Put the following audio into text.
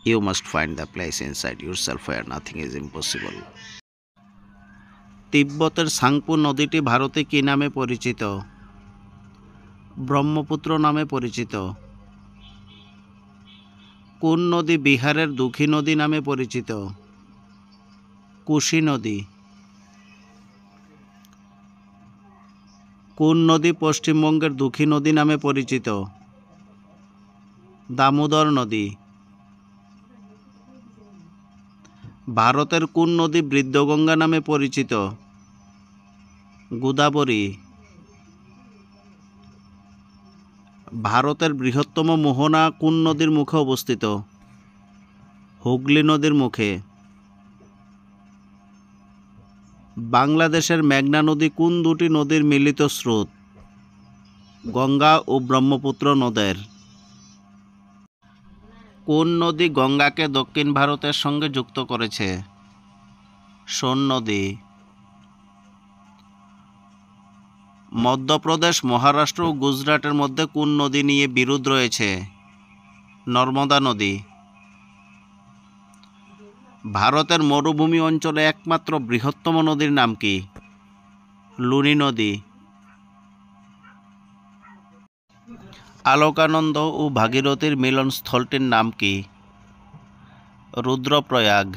You must find the place inside yourself where nothing is impossible. তিব্বতের সাংপু নদীটি ভারতে কী নামে পরিচিত? ব্রহ্মপুত্র নামে পরিচিত। কোন নদী বিহারের দুঃখী নদী নামে পরিচিত? কোশি নদী। কোন নদী পশ্চিমবঙ্গের দুঃখী নদী নামে পরিচিত? দামোদর নদী। ভারতের কোন নদী বৃদ্ধগঙ্গা নামে পরিচিত? গোদাবরী। ভারতের বৃহত্তম মোহনা কোন নদীর মুখে অবস্থিত? হুগলি নদীর মুখে। বাংলাদেশের মেঘনা নদী কোন দুটি নদীর মিলিত স্রোত? গঙ্গা ও ব্রহ্মপুত্র নদের। কোন নদী গঙ্গাকে দক্ষিণ ভারতের সঙ্গে যুক্ত করেছে? সোন নদী। মধ্যপ্রদেশ, মহারাষ্ট্র ও গুজরাটের মধ্যে কোন নদী নিয়ে বিরোধ রয়েছে? নর্মদা নদী। ভারতের মরুভূমি অঞ্চলে একমাত্র বৃহত্তম নদীর নাম কি? লুনি নদী। আলোকানন্দ ও ভাগীরথীর মিলনস্থলটির নাম কি? রুদ্রপ্রয়াগ।